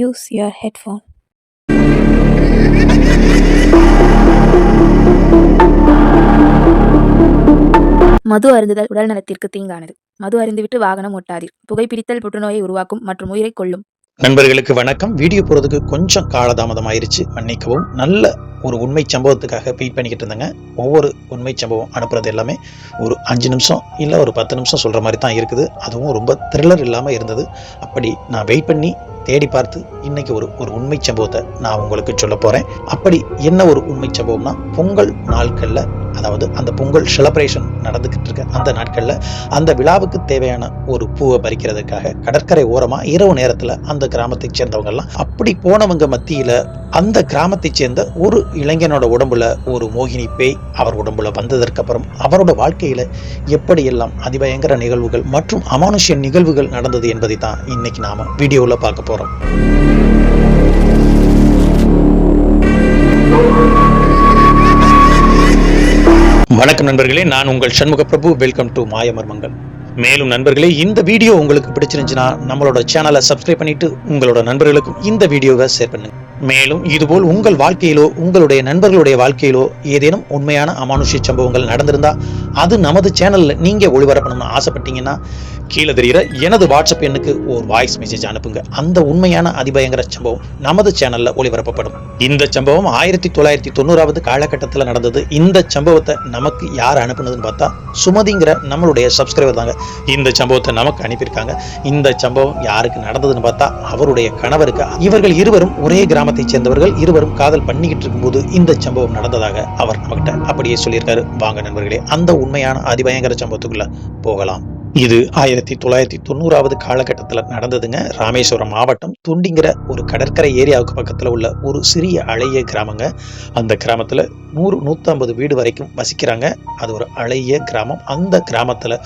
Use your headphone. மது அருந்துதல் உடல் நலத்திற்கு தீங்கானது. மது அருந்துவிட்டு வாகனம் ஓட்டாதீர். புகைப்பிடித்தல் புற்றுநோயை உருவாக்கும் மற்றும் உயிரை கொல்லும். நண்பர்களுக்கு வணக்கம். வீடியோ போறதுக்கு கொஞ்சம் காலதாமதம் ஆயிருச்சு, மன்னிக்கவும். நல்ல ஒரு உண்மை சம்பவத்துக்காக வெயிட் பண்ணிக்கிட்டு இருந்தேங்க. ஒவ்வொரு உண்மை சம்பவம் அனுப்புறது எல்லாமே ஒரு 5 நிமிஷம் இல்லை ஒரு 10 நிமிஷம் சொல்ற மாதிரி தான் இருக்குது. அதுவும் ரொம்ப த்ரில்லர் இல்லாமல் இருந்தது. அப்படி நான் வெயிட் பண்ணி தேடி பார்த்து இன்னைக்கு ஒரு உண்மை சம்பவத்தை நான் உங்களுக்கு சொல்ல போறேன். அப்படி என்ன ஒரு உண்மை சம்பவம்னா, பொங்கல் நாட்கள்ல, அதாவது அந்த பொங்கல் செலிப்ரேஷன் நடந்துகிட்டு இருக்க அந்த நாட்கள்ல அந்த விழாவுக்கு தேவையான ஒரு பூவை பறிக்கிறதுக்காக கடற்கரை ஓரமா இரவு நேரத்துல அந்த கிராமத்தை சேர்ந்தவங்க எல்லாம் அப்படி போனவங்க மத்தியில அந்த கிராமத்தை சேர்ந்த ஒரு இளைஞனோட உடம்புல ஒரு மோகினி பேய் அவர் உடம்புல வந்ததற்கு அப்புறம் அவரோட வாழ்க்கையில எப்படியெல்லாம் அதிபயங்கர நிகழ்வுகள் மற்றும் அமானுஷ்ய நிகழ்வுகள் நடந்தது என்பதை தான் இன்னைக்கு நாம வீடியோவில் பார்க்க போறோம். வணக்கம் நண்பர்களே, நான் உங்கள் சண்முக பிரபு. வெல்கம் டு மாயமர்மங்கள். மேலும் நண்பர்களே, இந்த வீடியோ உங்களுக்கு பிடிச்சிருந்துச்சுன்னா நம்மளோட சேனலை சப்ஸ்கிரைப் பண்ணிட்டு உங்களோட நண்பர்களுக்கும் இந்த வீடியோவை ஷேர் பண்ணுங்க. மேலும் இதுபோல் உங்கள் வாழ்க்கையிலோ உங்களுடைய நண்பர்களுடைய வாழ்க்கையிலோ ஏதேனும் உண்மையான அமானுஷ்ய சம்பவங்கள் நடந்திருந்தா அது நமது சேனல்ல நீங்க ஒளிபரப்பணும்னு ஆசைப்பட்டீங்கன்னா கீழே தெரிகிற எனது வாட்ஸ்அப் எண்ணுக்கு ஒரு வாய்ஸ் மெசேஜ் அனுப்புங்க. அந்த உண்மையான அதிபயங்கர சம்பவம் நமது சேனல்ல ஒளிபரப்பப்படும். இந்த சம்பவம் 1990 காலகட்டத்தில் நடந்தது. இந்த சம்பவத்தை நமக்கு யார் அனுப்புனதுன்னு பார்த்தா சுமதிங்கிற நம்மளுடைய சப்ஸ்கிரைபர் தாங்க இந்த சம்பவத்தை நமக்கு அனுப்பியிருக்காங்க. இந்த சம்பவம் யாருக்கு நடந்ததுன்னு பார்த்தா அவருடைய கணவருக்கு. இவர்கள் இருவரும் ஒரே கிராமத்தை சேர்ந்தவர்கள். இருவரும் காதல் பண்ணிக்கிட்டு இருக்கும்போது இந்த சம்பவம் நடந்ததாக அவர் நம்மகிட்ட அப்படியே சொல்லியிருக்காரு. வாங்க நண்பர்களே, அந்த உண்மையான அதிபயங்கர சம்பவத்துக்குள்ள போகலாம். இது 1990 காலகட்டத்தில் நடந்ததுங்க. ராமேஸ்வரம் மாவட்டம் துண்டிங்கிற ஒரு கடற்கரை ஏரியாவுக்கு பக்கத்தில் உள்ள ஒரு சிறிய அழகிய கிராமங்க. அந்த கிராமத்தில் 100-150 வீடு வரைக்கும் வசிக்கிறாங்க. அது ஒரு அழகிய கிராமம். அந்த கிராமத்தில்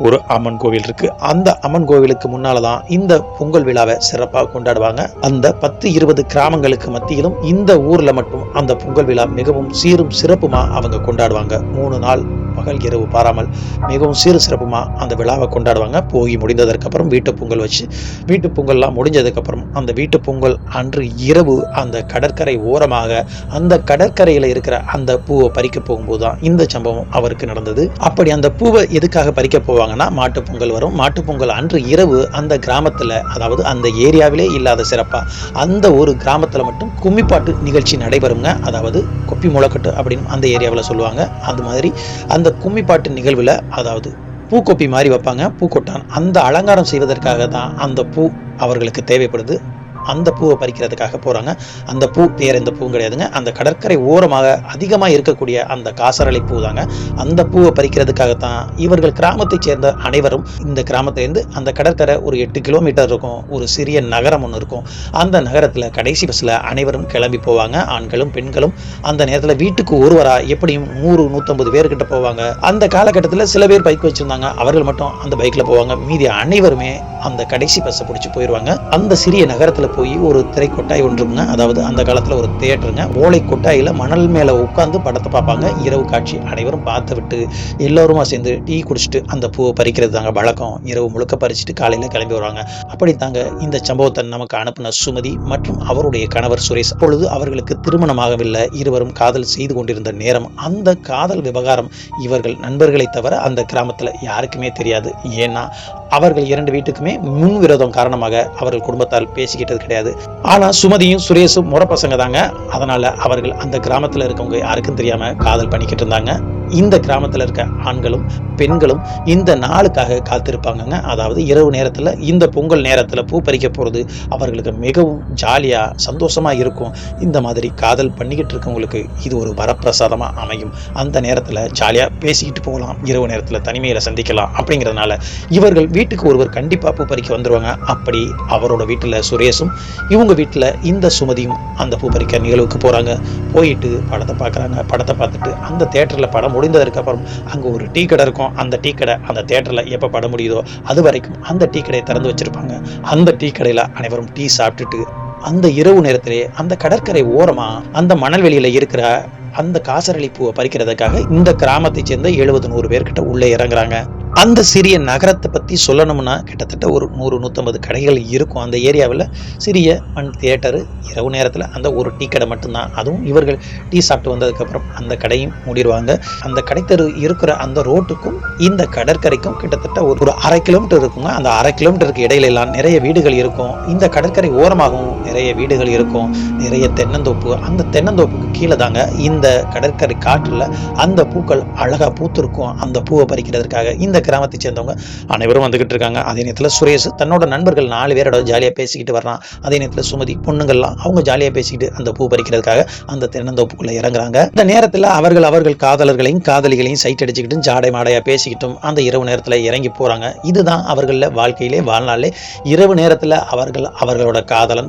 ஒரு அம்மன் கோவில் இருக்கு. அந்த அம்மன் கோவிலுக்கு முன்னால தான் இந்த பொங்கல் விழாவை சிறப்பாக கொண்டாடுவாங்க. அந்த 10-20 கிராமங்களுக்கு மத்தியிலும் இந்த ஊர்ல மட்டும் அந்த பொங்கல் விழா மிகவும் சீரும் சிறப்புமா அவங்க கொண்டாடுவாங்க. 3 நாள் பகல் இரவு பாராமல் மிகவும் சீரு சிறப்புமா அந்த விழாவை கொண்டாடுவாங்க. போகி முடிந்ததற்கு அப்புறம் வீட்டு பொங்கல் வச்சு வீட்டு பொங்கல்லாம் முடிஞ்சதுக்கு அப்புறம் அந்த வீட்டு பொங்கல் அன்று இரவு அந்த கடற்கரை ஓரமாக அந்த கடற்கரையில இருக்கிற அந்த பூவை பறிக்க போகும்போது தான் இந்த சம்பவம் அவருக்கு நடந்தது. அப்படி அந்த பூவை எதுக்காக பறிக்க போவாங்கன்னா, மாட்டு பொங்கல் வரும். மாட்டு பொங்கல் அன்று இரவு அந்த கிராமத்துல, அதாவது அந்த ஏரியாவிலே இல்லாத சிறப்பா அந்த ஒரு கிராமத்துல மட்டும் கும்மிப்பாட்டு நிகழ்ச்சி நடைபெறுங்க. அதாவது கொப்பி முளைக்கட்டு அப்படின்னு அந்த ஏரியாவில் சொல்லுவாங்க. அது மாதிரி அந்த கும்மிப்பாட்டு நிகழ்வுல, அதாவது பூக்கொப்பி மாதிரி வைப்பாங்க, பூக்கொட்டான். அந்த அலங்காரம் செய்வதற்காக தான் அந்த பூ அவர்களுக்கு தேவைப்படுது. அந்த பூவை பறிக்கிறதுக்காக போறாங்க. அந்த பூ வேற எந்த பூவும் கிடையாதுங்க. அந்த கடற்கரை ஓரமாக அதிகமா இருக்கக்கூடிய அந்த காசரளை பூ தாங்க. அந்த பூவை பறிக்கிறதுக்காகத்தான் இவர்கள் கிராமத்தை சேர்ந்த அனைவரும் இந்த கிராமத்திலேருந்து அந்த கடற்கரை ஒரு 8 கிலோமீட்டர் இருக்கும். ஒரு சிறிய நகரம் ஒன்று இருக்கும். அந்த நகரத்துல கடைசி பஸ்ல அனைவரும் கிளம்பி போவாங்க. ஆண்களும் பெண்களும். அந்த நேரத்துல வீட்டுக்கு ஒருவரா எப்படியும் 100-150 பேர்கிட்ட போவாங்க. அந்த காலகட்டத்தில் சில பேர் பைக் வச்சிருந்தாங்க, அவர்கள் மட்டும் அந்த பைக்ல போவாங்க. மீதி அனைவருமே அந்த கடைசி பஸ்ஸை பிடிச்சி போயிடுவாங்க. அந்த சிறிய நகரத்துல போய் ஒரு திரை கொட்டாய் ஒன்றுங்க, அதாவது அந்த காலத்துல ஒரு தியேட்டருங்க. ஓலை கொட்டாயில மணல் மேல உட்கார்ந்து படத்தை பார்ப்பாங்க. இரவு காட்சி அனைவரும் பார்த்து விட்டு எல்லோருமா சேர்ந்து டீ குடிச்சிட்டு அந்த பூவை பறிக்கிறது தாங்க வழக்கம். இரவு முழுக்க பறிச்சுட்டு காலையில கிளம்பி வருவாங்க. அப்படி தாங்க இந்த சம்பவத்தை நமக்கு அனுப்பின சுமதி மற்றும் அவருடைய கணவர் சுரேஷ். அப்பொழுது அவர்களுக்கு திருமணமாகவில்லை. இருவரும் காதல் செய்து கொண்டிருந்த நேரம். அந்த காதல் விவகாரம் இவர்கள் நண்பர்களை தவிர அந்த கிராமத்துல யாருக்குமே தெரியாது. ஏன்னா அவர்கள் 2 வீட்டுக்குமே முன் விரோதம் காரணமாக அவர்கள் குடும்பத்தால் பேசிக்கிட்டது கிடையாது. ஆனா சுமதியும் சுரேஷும் முறை பசங்க தாங்க. அதனால அவர்கள் அந்த கிராமத்துல இருக்கவங்க யாருக்கும் தெரியாம காதல் பண்ணிக்கிட்டு இருந்தாங்க. இந்த கிராமத்துல இருக்க ஆண்களும் பெண்களும் இந்த நாளுக்காக காத்திருப்பாங்க. அதாவது இரவு நேரத்துல இந்த பொங்கல் நேரத்துல பூ பறிக்க போறது அவர்களுக்கு மிகவும் ஜாலியா சந்தோஷமா இருக்கும். இந்த மாதிரி காதல் பண்ணிக்கிட்டு இருக்கவங்களுக்கு இது ஒரு வரப்பிரசாதமா அமையும். அந்த நேரத்துல ஜாலியா பேசிக்கிட்டு போகலாம், இரவு நேரத்துல தனிமையில சந்திக்கலாம். அப்படிங்கிறதுனால இவர்கள் வீட்டுக்கு ஒருவர் கண்டிப்பா பூ பறிக்க வந்துருவாங்க. அப்படி அவரோட வீட்டுல சுரேஷும் இவங்க வீட்டுல இந்த சுமதியும் அந்த பூ பறிக்க நிகழ்வுக்கு போறாங்க. போயிட்டு படத்தை பார்க்குறாங்க. படத்தை பார்த்துட்டு அந்த தியேட்டர்ல படம் முடிந்ததற்கு அப்புறம் அங்க ஒரு டீ கடை இருக்கும். அந்த டீ கடை அந்த தியேட்டர்ல எப்ப படம் முடியுதோ அது வரைக்கும் அந்த டீ கடையை திறந்து வச்சிருப்பாங்க. அந்த டீ கடையில அனைவரும் டீ சாப்பிட்டுட்டு அந்த இரவு நேரத்திலே அந்த கடற்கரை ஓரமா அந்த மணல் வெளியில இருக்கிற அந்த காசரளி பூவை பறிக்கிறதுக்காக இந்த கிராமத்தை சேர்ந்த 70-100 பேர்கிட்ட உள்ளே இறங்குறாங்க. அந்த சிறிய நகரத்தை பற்றி சொல்லணும்னா கிட்டத்தட்ட ஒரு 100-150 கடைகள் இருக்கும். அந்த ஏரியாவில் சிறிய மண் தியேட்டரு, இரவு நேரத்தில் அந்த ஒரு டீ கடை மட்டும்தான். அதுவும் இவர்கள் டீ சாப்பிட்டு வந்ததுக்கப்புறம் அந்த கடையும் மூடிடுவாங்க. அந்த கடைத்தெரு இருக்கிற அந்த ரோட்டுக்கும் இந்த கடற்கரைக்கும் கிட்டத்தட்ட ஒரு 1/2 கிலோமீட்டர் இருக்குங்க. அந்த 1/2 கிலோமீட்டருக்கு இடையில எல்லாம் நிறைய வீடுகள் இருக்கும். இந்த கடற்கரை ஓரமாகவும் நிறைய வீடுகள் இருக்கும், நிறைய தென்னந்தோப்பு. அந்த தென்னந்தோப்புக்கு கீழே தாங்க இந்த கடற்கரை காற்றில் அந்த பூக்கள் அழகாக பூத்திருக்கும். அந்த பூவை பறிக்கிறதுக்காக இந்த கிராமத்தை சேர்ந்தவங்க அனைவரும் வந்துகிட்டு இருக்காங்க. அதே நேரத்தில் சுரேஷ் தன்னோட நண்பர்கள் 4 பேரோட ஜாலியாக பேசிக்கிட்டு வர்றான். அதே நேரத்தில் சுமதி பொண்ணுங்கள்லாம் அவங்க ஜாலியாக பேசிக்கிட்டு அந்த பூ பறிக்கிறதுக்காக அந்த தென்னந்தோப்புக்குள்ள இறங்குறாங்க. இந்த நேரத்தில் அவர்கள் காதலர்களையும் காதலிகளையும் சைட் அடிச்சுக்கிட்டும் ஜாடை மாடையா பேசிக்கிட்டும் அந்த இரவு நேரத்தில் இறங்கி போறாங்க. இதுதான் அவர்கள வாழ்க்கையிலே வாழ்நாளே இரவு நேரத்தில் அவர்களோட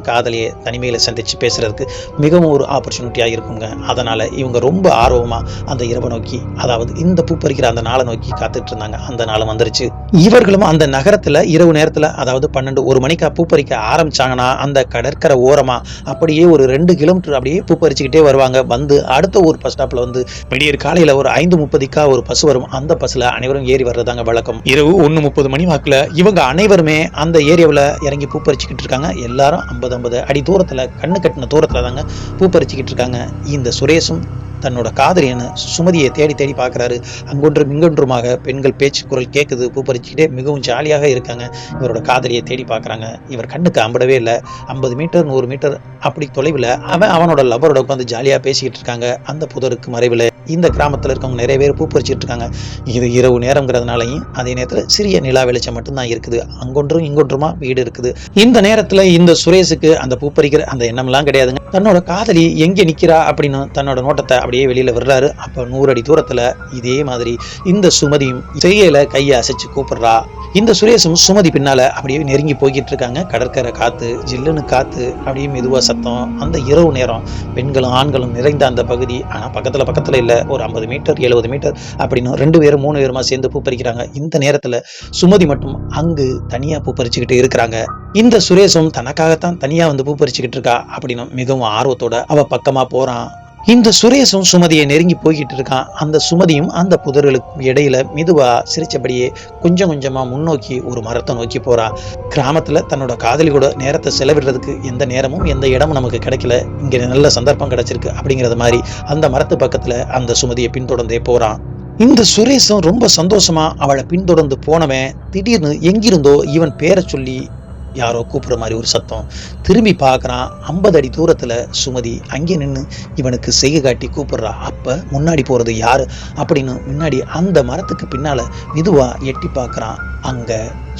காதலியை தனிமையில சந்திச்சு பேசுறதுக்கு மிகவும் ஒரு ஆப்பர்ச்சுனிட்டியா இருக்குங்க. அதனால இவங்க ரொம்ப ஆர்வமா அந்த இரவு நோக்கி, அதாவது இந்த பூ பறிக்கிற அந்த நாளை நோக்கி காத்துட்டு இருந்தாங்க. அந்த நாளும் வந்துருச்சு. இவர்களும் அந்த நகரத்துல இரவு நேரத்துல, அதாவது 12-1 மணிக்கா பூ பறிக்க ஆரம்பிச்சாங்கன்னா அந்த கடற்கரை ஓரமா அப்படியே ஒரு 2 கிலோமீட்டர் அப்படியே பூ பறிச்சுக்கிட்டே வருவாங்க. வந்து அடுத்த ஒரு பஸ் ஸ்டாப்ல வந்து விடியற் காலையில ஒரு 5:30 ஒரு பஸ் வரும். அந்த பஸ்ல அனைவரும் ஏறி வர்றதாங்க வழக்கம். இரவு 1:30 மணி வாக்குல இவங்க அனைவருமே அந்த ஏரியாவில் இறங்கி பூ பறிச்சுக்கிட்டு இருக்காங்க. எல்லாரும் 50 அடி தூரத்துல, கண்ணு கட்டின தூரத்துல தாங்க பூ பறிச்சுக்கிட்டு இருக்காங்க. இந்த சுரேஷும் தன்னோட காதலியான சுமதியை தேடி பார்க்குறாரு. அங்கொன்றும் இங்கொன்றுமாக பெண்கள் பேச்சு குரல் கேட்குது. பூ பறிச்சுக்கிட்டே மிகவும் ஜாலியாக இருக்காங்க. இவரோட காதலியை தேடி பார்க்குறாங்க. இவர் கண்ணுக்கு அம்படவே இல்லை. 50 மீட்டர் 100 மீட்டர் அப்படி தொலைவில் அவனோட லவரோட உட்காந்து ஜாலியாக பேசிக்கிட்டு இருக்காங்க. அந்த புதருக்கு மறைவில் இந்த கிராமத்தில் இருக்கவங்க நிறைய பேர் பூ பறிச்சுட்டு இருக்காங்க. இது இரவு நேரங்கிறதுனாலையும் அதே நேரத்தில் சிறிய நிலா வெளிச்சம் மட்டும்தான் இருக்குது. அங்கொன்றும் இங்கொன்றுமா வீடு இருக்குது. இந்த நேரத்தில் இந்த சுரேஷுக்கு அந்த பூ பறிக்கிற அந்த எண்ணம்லாம் கிடையாதுங்க. தன்னோட காதலி எங்கே நிற்கிறா அப்படின்னு தன்னோட நோட்டத்தை அப்படியே வெளியில விடுறாரு. அப்ப 100 அடி தூரத்துல இதே மாதிரி இந்த சுமதியும் செய்யல கையை அசைச்சு கூப்பிடுறா. இந்த சுரேஷும் சுமதி பின்னால அப்படியே நெருங்கி போய்கிட்டு இருக்காங்க. கடற்கரை காத்து, ஜில்லுன்னு காத்து, அப்படியே மெதுவா சத்தம். அந்த இரவு நேரம் பெண்களும் ஆண்களும் நிறைந்த அந்த பகுதி. ஆனா பக்கத்துல இல்ல, ஒரு 50 மீட்டர் 70 மீட்டர் அப்படின்னு 2 பேரும் 3 பேருமா சேர்ந்து பூ பறிக்கிறாங்க. இந்த நேரத்துல சுமதி மட்டும் அங்கு தனியா பூ பறிச்சுக்கிட்டு இருக்கிறாங்க. இந்த சுரேஷும் தனக்காகத்தான் தனியா வந்து பூ பறிச்சுக்கிட்டு இருக்கா அப்படின்னு மிகவும் ஆர்வத்தோட அவ பக்கமா போறான். இந்த சுரேஷும் சுமதியை நெருங்கி போய்கிட்டு இருக்கான். அந்த சுமதியும் அந்த புதர்களுக்கு இடையில மெதுவா சிரிச்சபடியே கொஞ்சம் கொஞ்சமா முன்னோக்கி ஒரு மரத்தை நோக்கி போறா. கிராமத்துல தன்னோட காதலி கூட நேரத்தை செலவிடுறதுக்கு எந்த நேரமும் எந்த இடமும் நமக்கு கிடைக்கல, இங்க நல்ல சந்தர்ப்பம் கிடைச்சிருக்கு அப்படிங்கறது மாதிரி அந்த மரத்து பக்கத்துல அந்த சுமதியை பின்தொடர்ந்தே போறான். இந்த சுரேஷும் ரொம்ப சந்தோஷமா அவளை பின்தொடர்ந்து போனவன் திடீர்னு எங்கிருந்தோ இவன் பேரை சொல்லி யாரோ கூப்பிடுற மாதிரி ஒரு சத்தம். திரும்பி பார்க்கறான். 50 அடி தூரத்துல சுமதி அங்கே நின்று இவனுக்கு செய்கை காட்டி கூப்பிடுறா. அப்ப முன்னாடி போறது யாரு அப்படின்னு முன்னாடி அந்த மரத்துக்கு பின்னால மெதுவா எட்டி பார்க்கறான். அங்க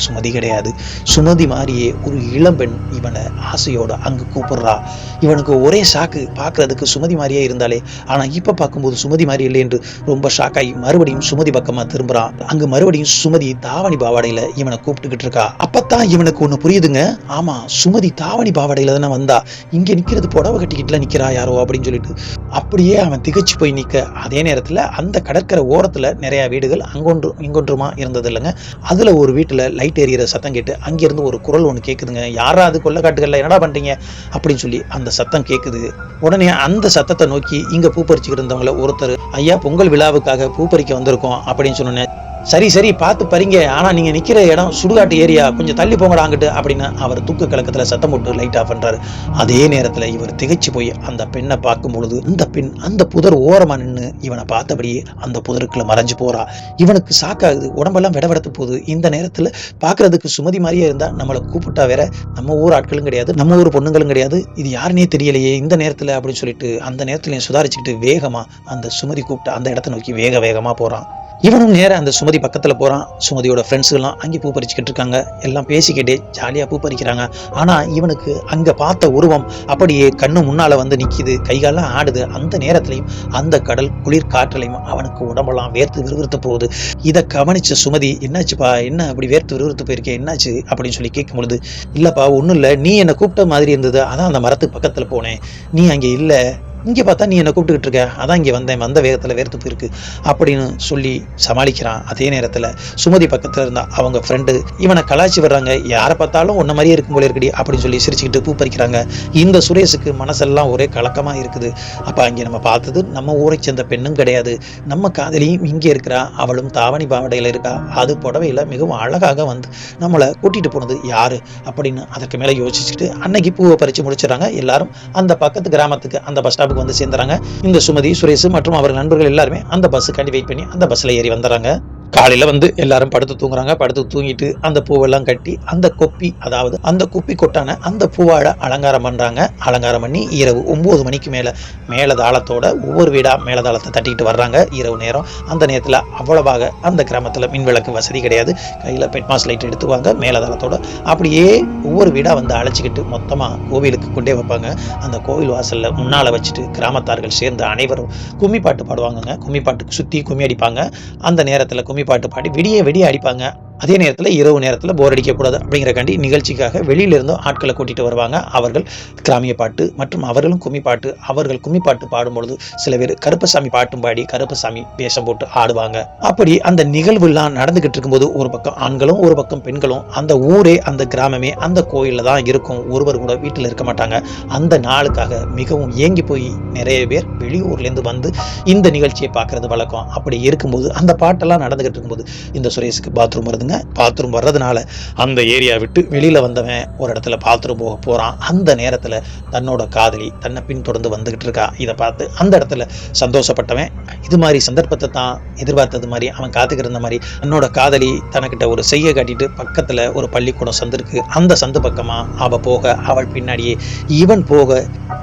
சுமதி கிடையாது. சுமதி மாதிரியே ஒரு இளம்பெண் இவனை ஆசையோட அங்கு கூப்பிடுறா. இவனுக்கு ஒரே ஷாக்கு, பார்க்கறதுக்கு சுமதி மாதிரியே இருந்தாலே, ஆனா இப்ப பார்க்கும்போது சுமதி மாதிரி இல்லை என்று ரொம்ப ஷாக்காகி மறுபடியும் சுமதி பக்கமா திரும்புறான். அங்கு மறுபடியும் சுமதி தாவணி பாவாடையில இவனை கூப்பிட்டுக்கிட்டு இருக்கா. அப்பத்தான் இவனுக்கு ஒண்ணு புரியுதுங்க. ஆமா, சுமதி தாவணி பாவாடையில தானே வந்தா, இங்க நிக்கிறது புடவை கட்டிக்கிட்டுல நிக்கிறா யாரோ அப்படின்னு சொல்லிட்டு அப்படியே அவன் திகச்சு போய் நிக்க. அதே நேரத்துல அந்த கடற்கரை ஓரத்துல நிறைய வீடுகள் அங்கொன்றும் இங்கொன்றுமா இருந்தது இல்லைங்க. அதுல ஒரு வீட்டுல லைட் எரியிற சத்தம் கேட்டு அங்கிருந்து ஒரு குரல் ஒன்று கேட்குதுங்க. யாரா அது கொள்ளக்காட்டுகள்ல என்னடா பண்றீங்க அப்படின்னு சொல்லி அந்த சத்தம் கேட்குது. உடனே அந்த சத்தத்தை நோக்கி இங்க பூ பறிச்சுக்கிட்டு இருந்தவங்கள ஒருத்தர், ஐயா பொங்கல் விழாவுக்காக பூ பறிக்க வந்திருக்கோம் அப்படின்னு சொன்னேன். சரி பார்த்து பறிங்க, ஆனா நீங்க நிக்கிற இடம் சுடுகாட்டு ஏரியா, கொஞ்சம் தள்ளி போங்கடாங்கிட்டு அப்படின்னு அவர் தூக்க கலக்கத்துல சத்தம் போட்டு லைட் ஆஃப் பண்றாரு. அதே நேரத்துல இவர் திகைச்சு போய் அந்த பெண்ணை பார்க்கும் பொழுது அந்த பெண் அந்த புதர் ஓரமா நின்று இவனை பார்த்தபடியே அந்த புதருக்குள்ள மறைஞ்சு போறா. இவனுக்கு சாக்காகுது, உடம்பெல்லாம் விடவெடுத்து போகுது. இந்த நேரத்துல பாக்குறதுக்கு சுமதி மாதிரியே இருந்தா நம்மளை கூப்பிட்டா வேற நம்ம ஊர் ஆட்களும் கிடையாது, நம்ம ஊர் பொண்ணுங்களும் கிடையாது, இது யாருன்னே தெரியலையே இந்த நேரத்துல அப்படின்னு சொல்லிட்டு அந்த நேரத்துல சுதாரிச்சுக்கிட்டு வேகமா அந்த சுமதி கூப்பிட்ட அந்த இடத்த நோக்கி வேகமா போறான். இவனும் நேரம் அந்த சுமதி பக்கத்துல போறான். சுமதியோட ஃப்ரெண்ட்ஸுலாம் அங்கே பூ பறிச்சுக்கிட்டு இருக்காங்க. எல்லாம் பேசிக்கிட்டே ஜாலியா பூ பறிக்கிறாங்க. ஆனா இவனுக்கு அங்க பார்த்த உருவம் அப்படியே கண்ணு முன்னால வந்து நிக்குது, கைகாலாம் ஆடுது. அந்த நேரத்திலையும் அந்த கடல் குளிர் காற்றலையும் அவனுக்கு உடம்பெல்லாம் வேர்த்து விறுவிறுத்து போகுது. இதை கவனிச்ச சுமதி, என்னாச்சுப்பா, என்ன அப்படி வேர்த்து விறுவிறுத்து போயிருக்கேன், என்னாச்சு அப்படின்னு சொல்லி கேட்கும் பொழுது, இல்லப்பா ஒன்றும் இல்லை, நீ என்னை கூப்பிட்ட மாதிரி இருந்தது, அதான் அந்த மரத்துக்கு பக்கத்துல போனேன், நீ அங்கே இல்லை, இங்கே பார்த்தா நீ என்ன கூப்பிட்டுக்கிட்டு இருக்க, அதான் இங்கே வந்தேன், வந்த வேகத்தில் வேர்த்து போயிருக்கு அப்படின்னு சொல்லி சமாளிக்கிறான். அதே நேரத்தில் சுமதி பக்கத்தில் இருந்தா அவங்க ஃப்ரெண்டு இவனை கலாய்ச்சி வர்றாங்க. யாரை பார்த்தாலும் உன்ன மாதிரியே இருக்கும் போல இருக்குடி அப்படின்னு சொல்லி சிரிச்சுக்கிட்டு பூ பறிக்கிறாங்க. இந்த சுரேஷுக்கு மனசெல்லாம் ஒரே கலக்கமாக இருக்குது. அப்போ அங்கே நம்ம பார்த்தது நம்ம ஊரை சேர்ந்த பெண்ணும் கிடையாது, நம்ம காதலியும் இங்கே இருக்கிறா, அவளும் தாவணி பாவடையில் இருக்கா, அது புடவையில் மிகவும் அழகாக வந்து நம்மளை கூட்டிகிட்டு போனது யாரு அப்படின்னு அதற்கு மேலே யோசிச்சுட்டு அன்னைக்கு பூவை பறித்து முடிச்சிடறாங்க. எல்லாரும் அந்த பக்கத்து கிராமத்துக்கு அந்த பஸ் ஸ்டாப்புக்கு வந்து சேர்ந்துறாங்க. இந்த சுமதி, சுரேஷ் மற்றும் அவர் நண்பர்கள் எல்லாருமே அந்த பஸ்ஸுக்காண்டி வெயிட் பண்ணி அந்த பஸ்ஸில் ஏறி வந்துடுறாங்க. காலையில் வந்து எல்லாரும் படுத்து தூங்குறாங்க. படுத்து தூங்கிட்டு அந்த பூவெல்லாம் கட்டி அந்த கொப்பி, அதாவது அந்த குப்பி கொட்டான அந்த பூவாழை அலங்காரம் பண்ணுறாங்க. அலங்காரம் பண்ணி இரவு 9 மணிக்கு மேலதாளத்தோட ஒவ்வொரு வீடாக மேலதாளத்தை தட்டிக்கிட்டு வர்றாங்க. இரவு நேரம், அந்த நேரத்தில் அவ்வளவாக அந்த கிராமத்தில் மின்விளக்கு வசதி கிடையாது. கையில் பெட்மாஸ் லைட் எடுத்துவாங்க மேலதாளத்தோட. அப்படியே ஒவ்வொரு வீடாக வந்து அழைச்சிக்கிட்டு மொத்தமாக கோவிலுக்கு கொண்டே வைப்பாங்க. அந்த கோவில் வாசலில் முன்னால் வச்சுட்டு கிராமத்தார்கள் சேர்ந்து அனைவரும் கும்மி பாட்டு பாடுவாங்கங்க. கும்மி பாட்டுக்கு சுற்றி கும்மி அடிப்பாங்க. அந்த நேரத்தில் கும்மி பாட்டு பாடி விடிய அடிப்பாங்க. அதே நேரத்தில் இரவு நேரத்தில் போர் அடிக்கக்கூடாது அப்படிங்கிறக்காண்டி நிகழ்ச்சிக்காக வெளியிலிருந்தும் ஆட்களை கூட்டிகிட்டு வருவாங்க. அவர்கள் கிராமிய பாட்டு மற்றும் அவர்களும் கும்மி பாட்டு, அவர்கள் கும்மி பாட்டு பாடும்பொழுது சில பேர் கருப்பசாமி பாட்டும் பாடி கருப்பசாமி வேஷம் போட்டு ஆடுவாங்க. அப்படி அந்த நிகழ்வுலாம் நடந்துகிட்டு இருக்கும்போது ஒரு பக்கம் ஆண்களும் ஒரு பக்கம் பெண்களும், அந்த ஊரே அந்த கிராமமே அந்த கோயிலில் தான் இருக்கும். ஒருவர் கூட வீட்டில் இருக்க மாட்டாங்க. அந்த நாளுக்காக மிகவும் ஏங்கி போய் நிறைய பேர் வெளியூர்லேருந்து வந்து இந்த நிகழ்ச்சியை பார்க்கறது வழக்கம். அப்படி இருக்கும்போது அந்த பாட்டெல்லாம் நடந்துகிட்டு இருக்கும்போது இந்த சுரேஷுக்கு பாத்ரூம் வருதுங்க. பாத்ரூம் வர்றதுனால அந்த ஏரியா விட்டு வெளியில வந்தவன் ஒரு இடத்துல பாத்ரூம் போக போறான். அந்த நேரத்துல தன்னோட காதலி தன்னை பின்தொடர்ந்து வந்துகிட்டு இருக்கா. இதை பார்த்து அந்த இடத்துல சந்தோஷப்பட்டவன் இது மாதிரி சந்தர்ப்பத்தை தான் எதிர்பார்த்தது மாதிரி அவன் காத்துக்கிட்டு இருந்த மாதிரி தன்னோட காதலி தனக்கிட்ட ஒரு செய்ய காட்டிட்டு பக்கத்துல ஒரு பள்ளிக்கூடம் சந்து இருக்கு. அந்த சந்து பக்கமா அவ போக அவள் பின்னாடியே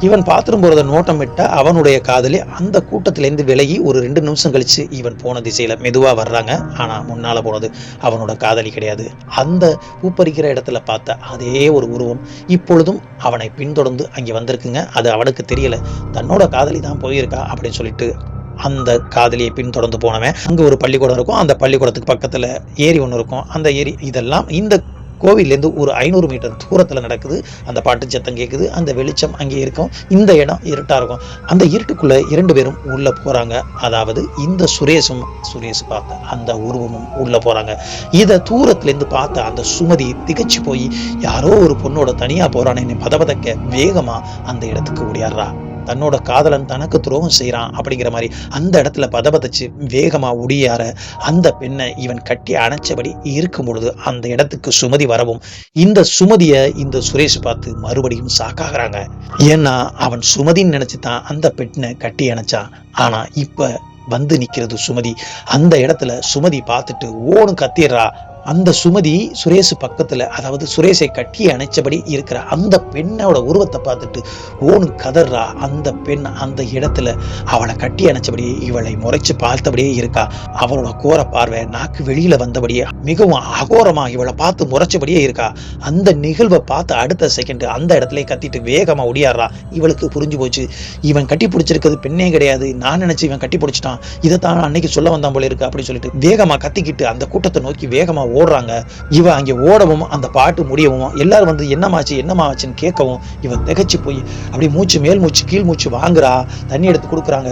இவன் பாத்ரூம் போறத நோட்டம் விட்ட அவனுடைய காதலி அந்த கூட்டத்திலேருந்து விலகி ஒரு 2 நிமிஷம் கழிச்சு இவன் போன திசையில மெதுவா வர்றாங்க. ஆனா முன்னால போனது அவனோட காதலி கிடையாது. அந்த பூப்பறிக்கிற இடத்துல பார்த்த அதே ஒரு உருவம் இப்பொழுதும் அவனை பின்தொடர்ந்து அங்கே வந்திருக்குங்க. அது அவனுக்கு தெரியல, தன்னோட காதலி தான் போயிருக்கா அப்படின்னு சொல்லிட்டு அந்த காதலியை பின்தொடர்ந்து போனவன் அங்கே ஒரு பள்ளிக்கூடம் இருக்கும். அந்த பள்ளிக்கூடத்துக்கு பக்கத்தில் ஏரி ஒன்று இருக்கும். அந்த ஏரி இதெல்லாம் இந்த கோவிலேருந்து ஒரு 500 மீட்டர் தூரத்தில் நடக்குது. அந்த பாட்டு சத்தம் கேட்குது, அந்த வெளிச்சம் அங்கே இருக்கும். இந்த இடம் இருட்டாக இருக்கும். அந்த இருட்டுக்குள்ளே 2 பேரும் உள்ளே போகிறாங்க. அதாவது இந்த சுரேஷ் பார்த்த அந்த உருவமும் உள்ளே போகிறாங்க. இதை தூரத்துலேருந்து பார்த்த அந்த சுமதி திகைச்சு போய் யாரோ ஒரு பொண்ணோட தனியாக போகிறானே பதபதக்க வேகமாக அந்த இடத்துக்கு ஓடியாடுறா. தன்னோட காதலன் தனக்கு துரோகம் செய்யறான் அப்படிங்கிற மாதிரி அந்த இடத்துல பதபதச்சு வேகமா ஒடியார அந்த பெண்ணை இவன் கட்டி அணைச்சபடி இருக்கும் பொழுது அந்த இடத்துக்கு சுமதி வரவும் இந்த சுமதிய இந்த சுரேஷ் பார்த்து மறுபடியும் சாக்காகிறாங்க. ஏன்னா அவன் சுமதின்னு நினைச்சுதான் அந்த பெண்ணை கட்டி அணைச்சான். ஆனா இப்ப வந்து நிக்கிறது சுமதி. அந்த இடத்துல சுமதி பார்த்துட்டு ஓடும் கத்திடுறா. அந்த சுமதி சுரேஷ் பக்கத்துல, அதாவது சுரேஷை கட்டி அணைச்சபடி இருக்கிற அந்த பெண்ணோட உருவத்தை பார்த்துட்டு ஓனு கதறா. அந்த பெண் அந்த இடத்துல அவளை கட்டி அணைச்சபடியே இவளை முறைச்சு பார்த்தபடியே இருக்கா. அவளோட கோர பார்வை நாக்கு வெளியில வந்தபடியே மிகவும் அகோரமா இவளை பார்த்து முறைச்சபடியே இருக்கா. அந்த நிகழ்வை பார்த்து அடுத்த செகண்ட் அந்த இடத்துல கத்திட்டு வேகமா ஒடியாடுறா. இவளுக்கு புரிஞ்சு போச்சு, இவன் கட்டி பிடிச்சிருக்கிறது பெண்ணே கிடையாது, நான் நினைச்சு இவன் கட்டி பிடிச்சிட்டான், இதைத்தான் அன்னைக்கு சொல்ல வந்தான் போல இருக்கு அப்படின்னு சொல்லிட்டு வேகமா கத்திக்கிட்டு அந்த கூட்டத்தை நோக்கி வேகமா ஓடுறாங்க. இவ அங்கே ஓடவும் அந்த பாட்டு முடியவும் எல்லாரும் வந்து என்னமாச்சுன்னு கேட்கவும் இவ திகைச்சு போய் அப்படியே மூச்சு மேல் மூச்சு கீழ் மூச்சு வாங்குறா. தண்ணி எடுத்து கொடுக்குறாங்க,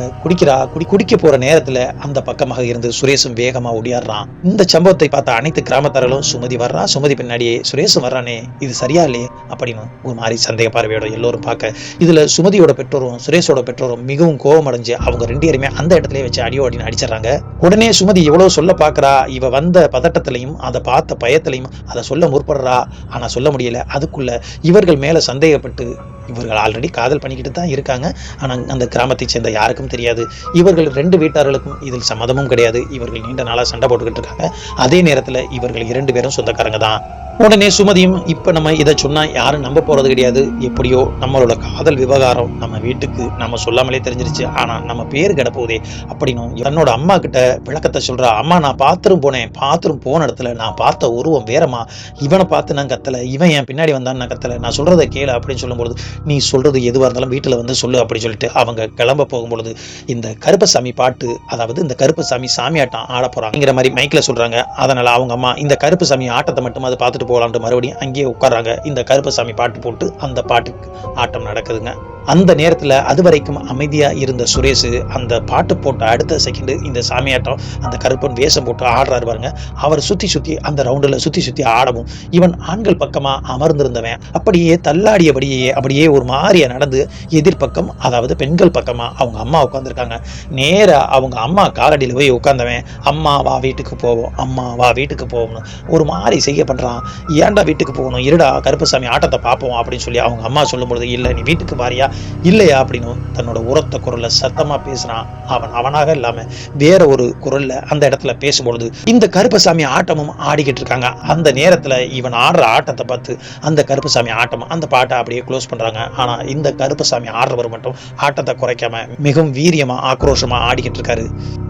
குடிக்க போற நேரத்துல அந்த பக்கமாக இருந்து சுரேஷும் வேகமா ஓடியாடுறான். இந்த சம்பவத்தை பார்த்த அனைத்து கிராமத்தார்களும் சுமதி வர்றா, சுமதி பின்னாடியே சுரேஷும் வர்றானே, இது சரியா இல்லையே அப்படின்னு ஒரு மாதிரி சந்தேக பார்வையோட எல்லோரும் பார்க்க இதுல சுமதியோட பெற்றோரும் சுரேஷோட பெற்றோரும் மிகவும் கோபம் அடைஞ்சு அவங்க 2 பேருமே அந்த இடத்துல வச்சு அடியோடின்னு அடிச்சிடறாங்க. உடனே சுமதி எவ்வளவு சொல்ல பாக்குறா. இவ வந்த பதட்டத்திலையும் அதை பார்த்த பயத்திலையும் அதை சொல்ல முற்படுறா. ஆனா சொல்ல முடியல. அதுக்குள்ள இவர்கள் மேல சந்தேகப்பட்டு இவர்கள் ஆல்ரெடி காதல் பண்ணிக்கிட்டு தான் இருக்காங்க. ஆனா அந்த கிராமத்தை சேர்ந்த யாருக்கும் தெரியாது. இவர்கள் 2 வீட்டார்களுக்கும் இதில் சம்மதமும் கிடையாது. இவர்கள் நீண்ட நாளா சண்டை போட்டுக்கிட்டு இருக்காங்க. அதே நேரத்துல இவர்கள் 2 பேரும் சொந்தக்காரங்க தான். உடனே சுமதியும் இப்ப நம்ம இதை சொன்னா யாரும் நம்ப போறது கிடையாது, எப்படியோ நம்மளோட காதல் விவகாரம் நம்ம வீட்டுக்கு நம்ம சொல்லாமலே தெரிஞ்சிருச்சு, ஆனா நம்ம பேரு கிடப்போதே அப்படின்னு தன்னோட அம்மா கிட்ட விளக்கத்தை சொல்றா. அம்மா, நான் பாத்ரூம் போன இடத்துல நான் பார்த்த உருவம் வேறமா, இவனை பார்த்து நான் கத்தல, இவன் என் பின்னாடி வந்தான்னு நான் கத்தல, நான் சொல்றதை கேளு அப்படின்னு சொல்லும்போது நீ சொல்றது எதுவா இருந்தாலும் வீட்டுல வந்து சொல்லு அப்படின்னு சொல்லிட்டு அவங்க கிளம்ப போகும்பொழுது இந்த கருப்பசாமி பாட்டு, அதாவது இந்த கருப்பசாமி சாமியாட்டம் ஆட போறாங்கிற மாதிரி மைக்ல சொல்றாங்க. அதனால அவங்க அம்மா இந்த கருப்பசாமி ஆட்டத்தை மட்டும் அதை பார்த்துட்டு போகலான்ட்டு மறுபடியும் அங்கேயே உட்கார்றாங்க. இந்த கருப்பசாமி பாட்டு போட்டு அந்த பாட்டுக்கு ஆட்டம் நடக்குதுங்க. அந்த நேரத்தில் அது வரைக்கும் அமைதியாக இருந்த சுரேஷ் அந்த பாட்டு போட்ட அடுத்த செகண்டு இந்த சாமியாட்டம் அந்த கருப்பன் வேஷம் போட்டு ஆடுறாரு பாருங்க. அவர் சுற்றி அந்த ரவுண்டில் சுற்றி ஆடவும் இவன் ஆண்கள் பக்கமாக அமர்ந்திருந்தவன் அப்படியே அப்படியே ஒரு மாதிரியா நடந்து எதிர்பக்கம், அதாவது பெண்கள் பக்கமாக அவங்க அம்மா உட்காந்துருக்காங்க. நேராக அவங்க அம்மா காலடியில் போய் உட்காந்தவன், அம்மா வா வீட்டுக்கு போவோம், அம்மா வா வீட்டுக்கு போவோம்னு ஒரு மாதிரி செய்ய பண்ணுறான். ஏன்டா வீட்டுக்கு போகணும், இருடா கருப்பசாமி ஆட்டத்தை பார்ப்போம் அப்படின்னு சொல்லி அவங்க அம்மா சொல்லும்பொழுது, இல்லை நீ வீட்டுக்கு வாரியா இல்லையா அப்படின்னு தன்னோட உரத்த குரல்ல சத்தமாக பேசுகிறான். அவனாக இல்லாமல் வேற ஒரு குரல்ல அந்த இடத்துல பேசும்பொழுது இந்த கருப்பசாமி ஆட்டமும் ஆடிக்கிட்டு இருக்காங்க. அந்த நேரத்தில் இவன் ஆடுற ஆட்டத்தை பார்த்து அந்த கருப்பசாமி ஆட்டம் அந்த பாட்டை அப்படியே க்ளோஸ் பண்ணுறாங்க. ஆனால் இந்த கருப்பசாமி ஆடுறவர் மட்டும் ஆட்டத்தை குறைக்காம மிகவும் வீரியமா ஆக்ரோஷமா ஆடிக்கிட்டு இருக்காரு.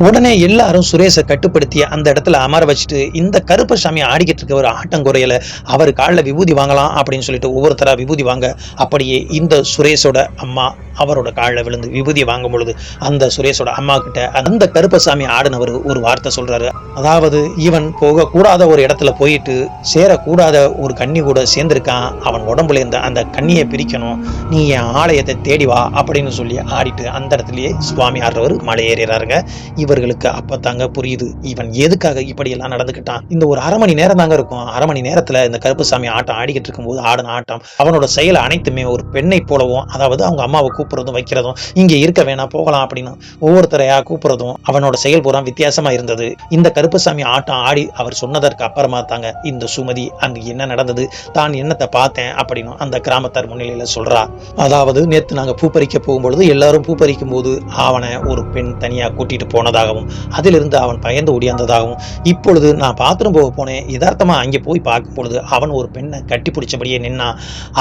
உடனே எல்லாரும் சுரேஷை கட்டுப்படுத்தி அந்த இடத்துல அமர வச்சுட்டு இந்த கருப்பசாமி ஆடிக்கிட்டு இருக்க ஒரு ஆட்டம் குறையல, அவர் காலில் விபூதி வாங்கலாம் அப்படின்னு சொல்லிட்டு ஒவ்வொருத்தரா விபூதி வாங்க, அப்படியே இந்த சுரேஷோட அம்மா அவரோட காலில் விழுந்து விபூதி வாங்கும் பொழுது அந்த சுரேஷோட அம்மா கிட்ட அந்த கருப்பசாமி ஆடினவர் ஒரு வார்த்தை சொல்றாரு. அதாவது இவன் போகக்கூடாத ஒரு இடத்துல போயிட்டு சேரக்கூடாத ஒரு கன்னி கூட சேர்ந்திருக்கான், அவன் உடம்புல இருந்த அந்த கண்ணியை பிரிக்கணும், நீ என் ஆலயத்தை தேடி வா அப்படின்னு சொல்லி ஆடிட்டு அந்த இடத்துலயே சுவாமி ஆடுறவர் மலை ஏறாருங்க. இவர்களுக்கு அப்பத்தாங்க புரியுது இவன் எதுக்காக இப்படி எல்லாம் நடந்துக்கிட்டான். இந்த ஒரு அரை மணி நேரம் தாங்க இருக்கும். அரை மணி நேரத்துல இந்த கருப்பசாமி ஆட்டம் ஆடிக்கிட்டு இருக்கும்போது ஆடின ஆட்டம் அவனோட செயல் அனைத்துமே ஒரு பெண்ணை போலவும், அதாவது அவங்க அம்மாவை கூப்பிடுறதும் வைக்கிறதும், இங்க இருக்க வேணாம் போகலாம் அப்படின்னு ஒவ்வொருத்தரையா கூப்பிடுறதும் அவனோட செயல் பூரா வித்தியாசமா இருந்தது. இந்த கருப்பசாமி ஆட்டம் ஆடி அவர் சொன்னதற்கு அப்புறமா தாங்க இந்த சுமதி அங்கு என்ன நடந்தது, தான் என்னத்தை பார்த்தேன் அப்படின்னு அந்த கிராமத்தார் முன்னிலையில சொல்றா. அதாவது நேற்று நாங்க பூப்பறிக்க போகும்பொழுது எல்லாரும் பூப்பறிக்கும் போது அவனை ஒரு பெண் தனியா கூட்டிட்டு போனதாகவும் அதிலிருந்து அவன் பயந்து ஓடியாந்ததாகவும், இப்பொழுது நான் பாத்ரூம் போக போனேன், யதார்த்தமா அங்கே போய் பார்க்கும் பொழுது அவன் ஒரு பெண்ணை கட்டி பிடிச்சபடியே நின்னா.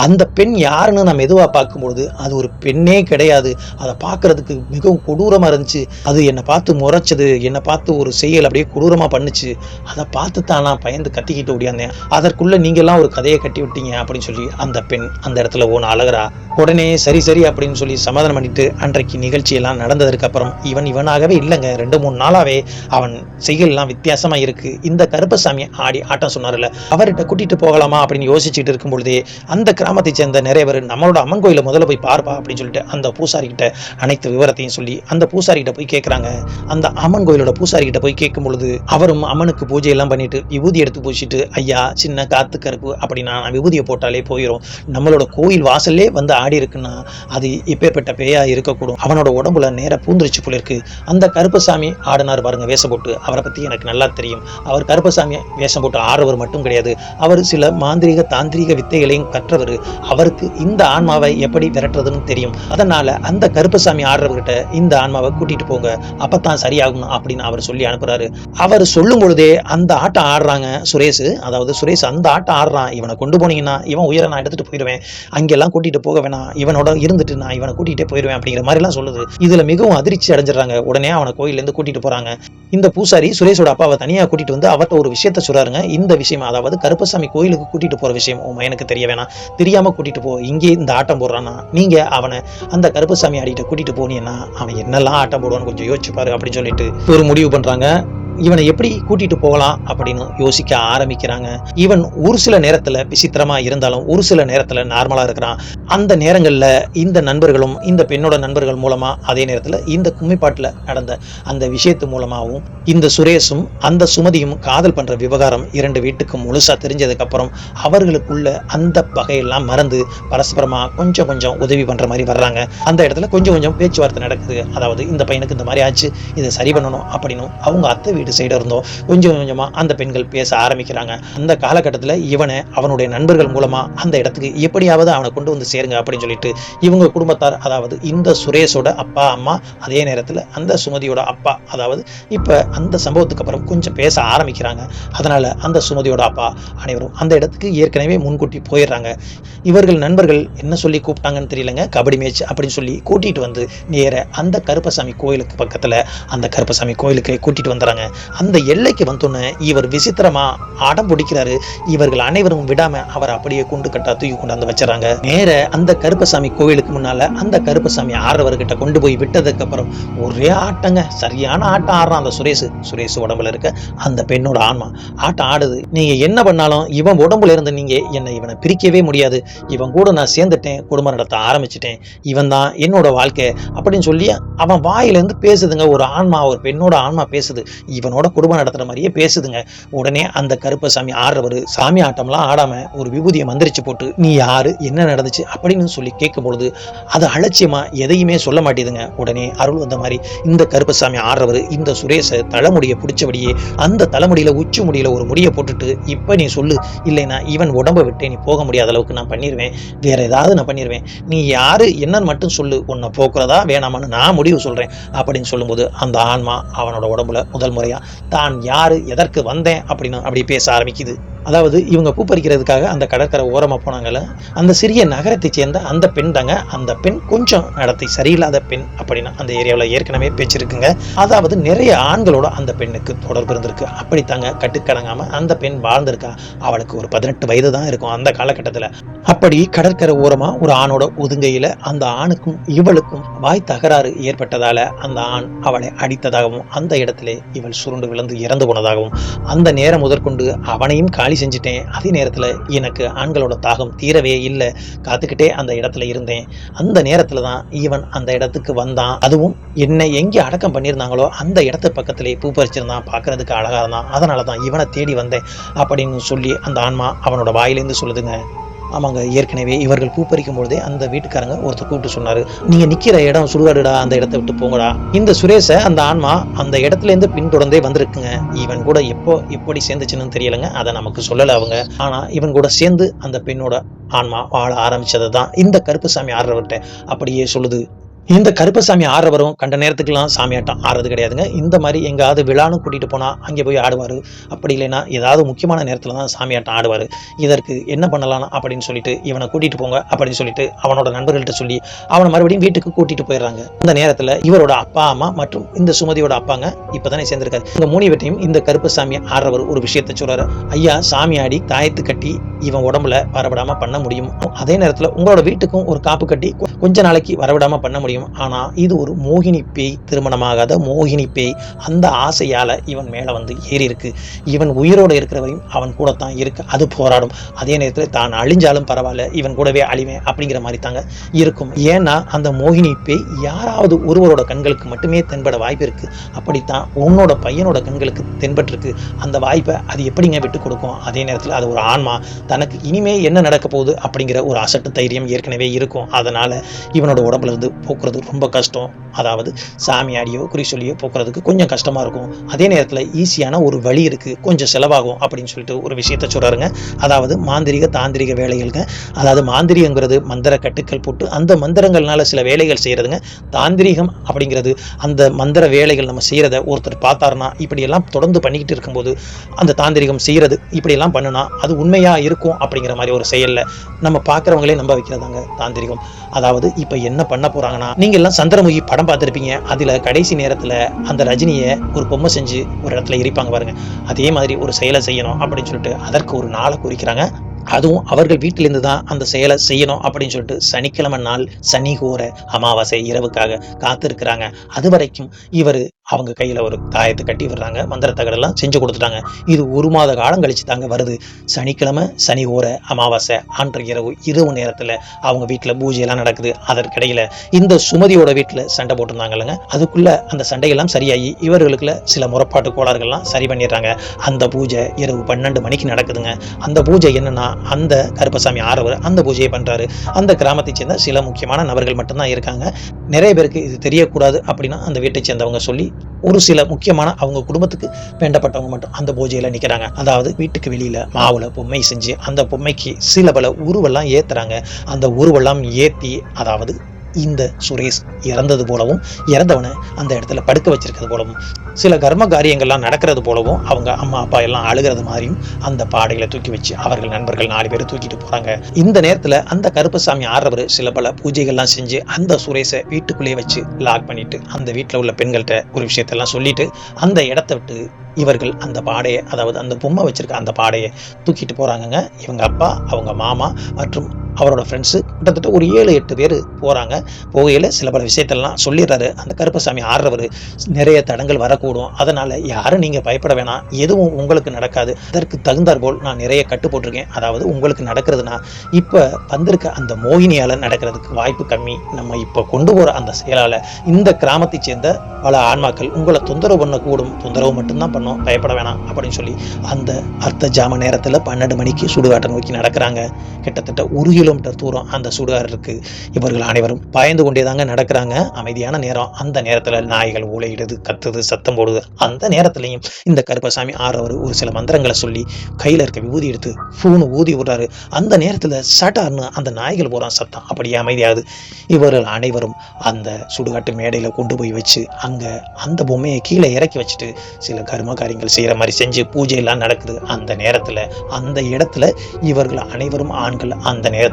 அந்த பெண் யாருன்னு நான் மெதுவா பார்க்கும்பொழுது அது ஒரு பெண்ணே கிடையாது, அதை பார்க்கறதுக்கு மிகவும் கொடூரமா இருந்துச்சு. அது என்னை பார்த்து முறைச்சது, என்னை பார்த்து ஒரு செயல் அப்படியே கொடூரமா பண்ணுச்சு. அதை பார்த்து தான் நான் பயந்து கத்திக்கிட்டு ஓடியாந்தேன். அதற்குள்ள நீங்க எல்லாம் ஒரு கதையை கட்டி விட்டீங்க அப்படின்னு சொல்லி அந்த பெண் அந்த இடத்துல ஒன்று அழகிறா. உடனே சரி அப்படின்னு சொல்லி சமாதானம் பண்ணிட்டு அன்றைக்கு நிகழ்ச்சியெல்லாம் நடந்ததற்கு அப்புறம் இவனாகவே இல்லைங்க, 2-3 நாளாவே அவன் செயல்லாம் வித்தியாசமா இருக்கு. இந்த கருப்பசாமி ஆடி ஆட்டம் சொன்னார்ல, அவர்கிட்ட கூட்டிட்டு போகலாமா அப்படின்னு யோசிச்சுட்டு இருக்கும் பொழுதே அந்த கிராமத்தை சேர்ந்த நிறைய பேர் நம்மளோட அம்மன் கோயில முதல்ல போய் பார்ப்பா அப்படின்னு சொல்லிட்டு அந்த பூசாரி கிட்ட அனைத்து விவரத்தையும் சொல்லி அந்த பூசாரி கிட்ட போய் கேட்கறாங்க. அந்த அம்மன் கோயிலோட பூசாரி கிட்ட போய் கேட்கும் பொழுது அவரும் அம்மனுக்கு பூஜை எல்லாம் பண்ணிட்டு விபூதி எடுத்து பூசிட்டு, ஐயா சின்ன காத்து கருப்பு அப்படின்னா விபூதியை போட்டாலே போயிடும், நம்மளோட கோயில் வாசல்லே வந்து ஆடி இருக்குன்னா அது எப்பேற்பட்ட பேயா இருக்கக்கூடும், அவனோட உடம்புல நேர பூந்துருச்சு போல இருக்கு. அந்த கருப்பசாமி ஆடினார் பாருங்க வேஷம் போட்டு, அவரை பத்தி எனக்கு நல்லா தெரியும். அவர் கருப்பசாமி வேஷம் போட்டு ஆடுறவர் மட்டும் கிடையாது, அவர் சில மாந்திரிக தாந்திரிக வித்தைகளையும் கற்றவர். அவருக்கு இந்த ஆன்மாவை எப்படி விரட்டுறதுன்னு தெரியும். அதனால அந்த கருப்பசாமி ஆடுறவர்கிட்ட இந்த ஆன்மாவை கூட்டிட்டு போங்க, அப்பத்தான் சரியாகும் அப்படின்னு அவர் சொல்லி அனுப்புறாரு. அவர் சொல்லும் பொழுதே அந்த ஆட்டம் ஆடுறாங்க சுரேஷ், அதாவது சுரேஷ் அந்த ஆட்டம் ஆடுறான். இவனை கொண்டு போனீங்கன்னா இவன் உயிரை நான் எடுத்துட்டு போயிடுவேன், அங்கெல்லாம் கூட்டிட்டு போக வேணாம், இவனோட இருந்துட்டு நான் இவனை கூட்டிகிட்டே போயிடுவேன் அப்படிங்கிற மாதிரி எல்லாம் சொல்லுது. இதுல மிகவும் அதிர்ச்சி அடைஞ்சிடறாங்க. உடனே அவனை கோயில்ல இருந்து கூட்டிட்டு போறாங்க. இந்த பூசாரி சுரேஷோட அப்பாவை தனியா கூட்டிட்டு வந்து அவர்கிட்ட ஒரு விஷயத்த சொல்றாருங்க. இந்த விஷயம், அதாவது கருப்பசாமி கோயிலுக்கு கூட்டிட்டு போற விஷயம் உன் எனக்கு தெரிய வேணாம், தெரியாம கூட்டிட்டு போ, இங்கே இந்த ஆட்டம் போடுறான்னா நீங்க அவனை அந்த கருப்பசாமி ஆடிட்ட கூட்டிட்டு போனீங்கன்னா அவன் என்னெல்லாம் ஆட்டம் போடுவான்னு கொஞ்சம் யோசிச்சு பாரு அப்படின்னு சொல்லிட்டு ஒரு முடிவு பண்றாங்க. இவனை எப்படி கூட்டிட்டு போகலாம் அப்படின்னு யோசிக்க ஆரம்பிக்கிறாங்க. இவன் ஒரு சில நேரத்துல விசித்திரமா இருந்தாலும் ஒரு சில நேரத்துல நார்மலா இருக்கிறான். அந்த நேரங்கள்ல இந்த நண்பர்களும் இந்த பெண்ணோட நண்பர்கள் மூலமா, அதே நேரத்துல இந்த கும்மிப்பாட்டுல நடந்த அந்த விஷயத்து மூலமாகவும் இந்த சுரேஷும் அந்த சுமதியும் காதல் பண்ற விவகாரம் 2 வீட்டுக்கும் முழுசா தெரிஞ்சதுக்கு அப்புறம் அவர்களுக்குள்ள அந்த பகையெல்லாம் மறந்து பரஸ்பரமா கொஞ்சம் உதவி பண்ற மாதிரி வர்றாங்க. அந்த இடத்துல கொஞ்சம் பேச்சுவார்த்தை நடக்குது. அதாவது இந்த பையனுக்கு இந்த மாதிரி ஆச்சு, இதை சரி பண்ணணும் அப்படின்னு அவங்க அத்தை வீடு சைடு இருந்தோம் கொஞ்சமா அந்த பெண்கள் பேச ஆரம்பிக்கிறாங்க. அந்த காலகட்டத்தில் இவனை அவனுடைய நண்பர்கள் மூலமா அந்த இடத்துக்கு எப்படியாவது அவனை கொண்டு வந்து சேருங்க அப்படின்னு சொல்லிட்டு இவங்க குடும்பத்தார், அதாவது இந்த சுரேஷோட அப்பா அம்மா, அதே நேரத்தில் அந்த சுமதியோட அப்பா, அதாவது இப்ப அந்த சம்பவத்துக்கு அப்புறம் கொஞ்சம் பேச ஆரம்பிக்கிறாங்க. அதனால அந்த சுமதியோட அப்பா அனைவரும் அந்த இடத்துக்கு ஏற்கனவே முன்கூட்டி போயிடுறாங்க. இவர்கள் நண்பர்கள் என்ன சொல்லி கூப்பிட்டாங்கன்னு தெரியலங்க, கபடி மேட்ச் அப்படின்னு சொல்லி கூட்டிட்டு வந்து நேர அந்த கருப்பசாமி கோயிலுக்கு பக்கத்துல அந்த கருப்பசாமி கோயிலுக்கு கூட்டிட்டு வந்துறாங்க. அந்த எல்லைக்கு வந்தோன்னே இவர் விசித்திரமா அடம் பிடிக்கிறாரு. இவர்கள் அனைவரும் விடாம அவர் அப்படியே குண்டு கட்டா தூக்கி கொண்டாந்து வச்சுறாங்க. நேர அந்த கருப்பசாமி கோவிலுக்கு முன்னால அந்த கருப்பசாமி ஆடுறவர்கிட்ட கொண்டு போய் விட்டதுக்கு அப்புறம் ஒரே ஆட்டங்க, சரியான ஆட்டம் ஆடுறான் அந்த சுரேஷ் உடம்புல இருக்க அந்த பெண்ணோட ஆன்மா ஆட்டம் ஆடுது. நீங்க என்ன பண்ணாலும் இவன் உடம்புல இருந்து நீங்க இவனை பிரிக்கவே முடியாது. இவன் கூட நான் சேர்ந்துட்டேன், குடும்பம் நடத்த ஆரம்பிச்சிட்டேன், இவன் தான் என்னோட வாழ்க்கை அப்படின்னு சொல்லி அவன் வாயிலிருந்து பேசுதுங்க. ஒரு ஆன்மா, ஒரு பெண்ணோட ஆன்மா பேசுது, இவனோட குடும்பம் நடத்துற மாதிரியே பேசுதுங்க. உடனே அந்த கருப்பசாமி ஆடுறவர் சாமி ஆட்டம்லாம் ஆடாம ஒரு விபூதியை மந்திரிச்சு போட்டு நீ யாரு, என்ன நடந்துச்சு அப்படின்னு சொல்லி கேட்கும் பொழுது அது அலட்சியமா எதையுமே சொல்ல மாட்டேதுங்க. உடனே அருள் வந்த மாதிரி இந்த கருப்பசாமி ஆடுறவர் இந்த சுரேஷை தலைமுடியை பிடிச்சபடியே அந்த தலைமுடியில உச்சி முடியில ஒரு முடியை போட்டுட்டு இப்ப நீ சொல்லு, இல்லைன்னா இவன் உடம்பை விட்டு நீ போக முடியாத அளவுக்கு நான் பண்ணிடுவேன், வேற ஏதாவது நான் பண்ணிடுவேன், நீ யாரு என்னன்னு மட்டும் சொல்லு, உன்னை போக்குறதா வேணாமான்னு நான் முடிவு சொல்றேன் அப்படின்னு சொல்லும்போது அந்த ஆன்மா அவனோட உடம்புல முதல் முறையா தான் யாரு, எதற்கு வந்தேன் அப்படின்னு அப்படி பேச ஆரம்பிக்குது. அதாவது இவங்க பூ பறிக்கிறதுக்காக அந்த கடற்கரை ஓரமா போனாங்கல்ல, அந்த சிறிய நகரத்தை சேர்ந்த அந்த பெண் தாங்க. அந்த பெண் கொஞ்சம் நடத்தை சரியில்லாத பெண் அப்படின்னு அந்த ஏரியாவில் ஏற்கனவே பேச்சிருக்குங்க. அதாவது நிறைய ஆண்களோட அந்த பெண்ணுக்கு தொடர்பு இருந்திருக்கு. அப்படித்தாங்க கட்டுக்கடங்காம அந்த பெண் வாழ்ந்திருக்கா. அவளுக்கு ஒரு 18 வயது தான் இருக்கும் அந்த காலகட்டத்தில். அப்படி கடற்கரை ஓரமா ஒரு ஆணோட ஒதுங்கையில அந்த ஆணுக்கும் இவளுக்கும் வாய் தகராறு ஏற்பட்டதால அந்த ஆண் அவளை அடித்ததாகவும் அந்த இடத்திலே இவள் சுருண்டு விழுந்து இறந்து போனதாகவும், அந்த நேரம் முதற்கொண்டு அவனையும் காலி செஞ்சுட்டேன், அதே நேரத்துல எனக்கு ஆண்களோட தாகம் தீரவே இல்லை, காத்துக்கிட்டே அந்த இடத்துல இருந்தேன், அந்த நேரத்துல தான் இவன் அந்த இடத்துக்கு வந்தான், அதுவும் என்னை எங்கே அடக்கம் பண்ணியிருந்தாங்களோ அந்த இடத்து பக்கத்திலே பூ பறிச்சிருந்தான், பார்க்கறதுக்கு அழகா இருந்தான், அதனாலதான் இவனை தேடி வந்தேன் அப்படின்னு சொல்லி அந்த ஆன்மா அவனோட வாயிலேருந்து சொல்லுதுங்க. ஆமாங்க, ஏற்கனவே இவர்கள் பூ பறிக்கும் பொழுதே அந்த வீட்டுக்காரங்க ஒருத்தர் கூப்பிட்டு சொன்னாரு, நீங்க நிக்கிற இடம் சுடுகாடுடா, அந்த இடத்தை விட்டு போங்கடா. இந்த சுரேஷ அந்த ஆன்மா அந்த இடத்துல இருந்து பின்தொடர்ந்தே வந்திருக்குங்க. இவன் கூட எப்படி சேர்ந்துச்சுன்னு தெரியலங்க, அதை நமக்கு சொல்லல அவங்க. ஆனா இவன் கூட சேர்ந்து அந்த பெண்ணோட ஆன்மா வாழ ஆரம்பிச்சது தான் இந்த கருப்பசாமி ஆடுறவர்கிட்ட அப்படியே சொல்லுது. இந்த கருப்பசாமி ஆடுறவரும் கண்ட நேரத்துக்குலாம் சாமியாட்டம் ஆடுறது கிடையாதுங்க. இந்த மாதிரி எங்காவது விழான்னு கூட்டிட்டு போனா அங்கே போய் ஆடுவாரு, அப்படி இல்லைன்னா ஏதாவது முக்கியமான நேரத்துல தான் சாமியாட்டம் ஆடுவாரு. இதற்கு என்ன பண்ணலாம் அப்படின்னு சொல்லிட்டு இவனை கூட்டிட்டு போங்க அப்படின்னு சொல்லிட்டு அவனோட நண்பர்கள்ட்ட சொல்லி அவனை மறுபடியும் வீட்டுக்கு கூட்டிட்டு போயிடுறாங்க. அந்த நேரத்துல இவரோட அப்பா அம்மா மற்றும் இந்த சுமதியோட அப்பாங்க இப்பதானே சேர்ந்திருக்காரு. இந்த 3 பேட்டையும் இந்த கருப்பசாமி ஆடுறவர் ஒரு விஷயத்த சொல்றாரு, ஐயா சாமி ஆடி தாயத்து கட்டி இவன் உடம்புல வரவிடாம பண்ண முடியும், அதே நேரத்துல உங்களோட வீட்டுக்கும் ஒரு காப்பு கட்டி கொஞ்ச நாளைக்கு வரவிடாம பண்ண முடியும். ஆனா இது ஒரு மோகினி பேய், திருமணமாகாத மோகினி பேய். அந்த ஆசையால இவன் மேல வந்து ஏறி இருக்கு. இவன் உயிரோடு இருக்கிறவரையும் அவன் கூட தான் இருக்கு, அது போராடும். அதே நேரத்தில் தான் அழிஞ்சாலும் பரவாயில்ல, இவன் கூடவே அழிவேன் அப்படிங்கிற மாதிரி தாங்க இருக்கும். ஏன்னா அந்த மோகினி பேய் யாராவது ஒருவரோட கண்களுக்கு மட்டுமே தென்பட வாய்ப்பு இருக்கு. அப்படித்தான் உன்னோட பையனோட கண்களுக்கு தென்பட்டிருக்கு. அந்த வாய்ப்பை அது எப்படிங்க விட்டு கொடுக்கும்? அதே நேரத்தில் அது ஒரு ஆன்மா, தனக்கு இனிமே என்ன நடக்க போகுது அப்படிங்கிற ஒரு அசட்டு தைரியம் ஏற்கனவே இருக்கும். அதனால இவனோட உடம்புல இருந்து போக்குறது ரொம்ப கஷ்டம். அதாவது சாமியாடியோ குறி சொல்லியோ போக்குறதுக்கு கொஞ்சம் கஷ்டமா இருக்கும். அதே நேரத்தில் ஈஸியான ஒரு வழி இருக்கு, கொஞ்சம் செலவாகும் அப்படின்னு சொல்லிட்டு ஒரு விஷயத்த சொல்றாருங்க. அதாவது மாந்திரிக தாந்திரிக வேலைகளுங்க. அதாவது மாந்திரிகங்கிறது மந்திர கட்டுக்கள் போட்டு அந்த மந்திரங்கள்னால சில வேலைகள் செய்யறதுங்க. தாந்திரிகம் அப்படிங்கிறது அந்த மந்திர வேலைகள் நம்ம செய்யறத ஒருத்தர் பார்த்தாருன்னா இப்படியெல்லாம் தொடர்ந்து பண்ணிக்கிட்டு இருக்கும்போது அந்த தாந்திரிகம் செய்யறது இப்படியெல்லாம் பண்ணுனா அது உண்மையா இருக்கும் அப்படிங்கிற மாதிரி ஒரு செயல்ல நம்ம பார்க்குறவங்களே நம்ப வைக்கிறதாங்க தாந்திரிகம். அதாவது இப்ப என்ன பண்ண போறாங்கன்னா, நீங்க எல்லாம் சந்திரமுகி படம் பார்த்துருப்பீங்க. அதுல கடைசி நேரத்துல அந்த ரஜினியை ஒரு பொம்மை செஞ்சு ஒரு இடத்துல எரிப்பாங்க பாருங்க, அதே மாதிரி ஒரு செயலை செய்யணும் அப்படின்னு சொல்லிட்டு அதற்கு ஒரு நாளை குறிக்கிறாங்க. அதுவும் அவர்கள் வீட்டிலிருந்து தான் அந்த செயலை செய்யணும் அப்படின்னு சொல்லிட்டு சனிக்கிழமை நாள் சனி கோர அமாவாசை இரவுக்காக காத்திருக்கிறாங்க. அது வரைக்கும் இவர் அவங்க கையில ஒரு தாயத்தை கட்டி விடுறாங்க, மந்திர தகடெல்லாம் செஞ்சு கொடுத்துட்டாங்க. இது 1 மாத காலம் கழிச்சு தாங்க வருது. சனிக்கிழமை சனி ஓர அமாவாசை அன்றைய இரவு நேரத்துல அவங்க வீட்டுல பூஜை எல்லாம் நடக்குது. அதற்கிடையில இந்த சுமதியோட வீட்டுல சண்டை போட்டிருந்தாங்கல்லங்க, அதுக்குள்ள அந்த சண்டையெல்லாம் சரியாகி இவர்களுக்குள்ள சில முறப்பாட்டு கோளாறுகள்லாம் சரி பண்ணிடுறாங்க. அந்த பூஜை இரவு 12 மணிக்கு நடக்குதுங்க. அந்த பூஜை என்னன்னா, அந்த கருப்பசாமி ஆறவர் அந்த பூஜையை பண்றாரு. அந்த கிராமத்தை சேர்ந்த சில முக்கியமான நபர்கள் மட்டும்தான் இருக்காங்க. நிறைய பேருக்கு இது தெரியக்கூடாது அப்படின்னா அந்த வீட்டை சேர்ந்தவங்க சொல்லி ஒரு சில முக்கியமான அவங்க குடும்பத்துக்கு வேண்டப்பட்டவங்க மட்டும் அந்த பூஜையில நிக்கிறாங்க. அதாவது வீட்டுக்கு வெளியில மாவுல பொம்மை செஞ்சு அந்த பொம்மைக்கு சில பல உருவெல்லாம் ஏத்துறாங்க. அந்த உருவெல்லாம் ஏத்தி, அதாவது இந்த சுரேஷ் இறந்தது போலவும் இறந்தவனை அந்த இடத்துல படுக்க வச்சிருக்கிறது போலவும் சில கர்ம காரியங்கள்லாம் நடக்கிறது போலவும் அவங்க அம்மா அப்பா எல்லாம் அழுகிறது மாதிரியும் அந்த பாடைகளை தூக்கி வச்சு அவர்கள் நண்பர்கள் 4 பேர் தூக்கிட்டு போறாங்க. இந்த நேரத்துல அந்த கருப்பசாமி ஆடுறவர் சில பல பூஜைகள்லாம் செஞ்சு அந்த சுரேஷை வீட்டுக்குள்ளேயே வச்சு லாக் பண்ணிட்டு அந்த வீட்டுல உள்ள பெண்கள்கிட்ட ஒரு விஷயத்தெல்லாம் சொல்லிட்டு அந்த இடத்த விட்டு இவர்கள் அந்த பாடையை, அதாவது அந்த பொம்மை வச்சிருக்க அந்த பாடையை தூக்கிட்டு போறாங்கங்க. இவங்க அப்பா, அவங்க மாமா மற்றும் அவரோட ஃப்ரெண்ட்ஸு கிட்டத்தட்ட ஒரு 7-8 பேர் போகிறாங்க. போகையில் சில பல விஷயத்தெல்லாம் சொல்லிடுறாரு. அந்த கருப்பசாமி ஆடுறவர் நிறைய தடங்கள் வரக்கூடும், அதனால் யாரும் நீங்கள் பயப்பட வேணாம், எதுவும் உங்களுக்கு நடக்காது, அதற்கு தகுந்தாற் போல் நான் நிறைய கட்டு போட்டிருக்கேன். அதாவது உங்களுக்கு நடக்கிறதுனா இப்போ வந்திருக்க அந்த மோகினியால் நடக்கிறதுக்கு வாய்ப்பு கம்மி. நம்ம இப்போ கொண்டு போகிற அந்த செயலால் இந்த கிராமத்தை சேர்ந்த பல ஆன்மாக்கள் உங்களை தொந்தரவு பண்ணக்கூடும், தொந்தரவு மட்டும்தான் பண்ணோம், பயப்பட வேணாம் அப்படின்னு சொல்லி அந்த அர்த்த ஜாம நேரத்தில் 12 மணிக்கு சுடுகாட்டை நோக்கி நடக்கிறாங்க. கிட்டத்தட்ட 1 கிலோமீட்டர் தூரம் அந்த சுடுகாடு இருக்கு. இவர்கள் அனைவரும் பயந்து கொண்டேதாங்க நடக்கிறாங்க. அமைதியான நேரம். அந்த நேரத்தில் நாய்கள் ஊளையிடுது, கத்துது, சத்தம் போடுது. அந்த நேரத்திலையும் இந்த கருப்பசாமி ஆறவர் ஒரு சில மந்திரங்களை சொல்லி கையில் இருக்க விபூதி எடுத்து ஃபூனு ஊதி விடுறாரு. அந்த நேரத்தில் சட்டார்னு அந்த நாய்கள் போகிற சத்தம் அப்படியே அமைதியாகுது. இவர்கள் அனைவரும் அந்த சுடுகாட்டு மேடையில் கொண்டு போய் வச்சு அங்கே அந்த பொம்மையை கீழே இறக்கி வச்சுட்டு சில கர்ம காரியங்கள் செய்கிற மாதிரி செஞ்சு பூஜையெல்லாம் நடக்குது. அந்த நேரத்தில் அந்த இடத்துல இவர்கள் அனைவரும் ஆண்கள். அந்த நேரத்தில்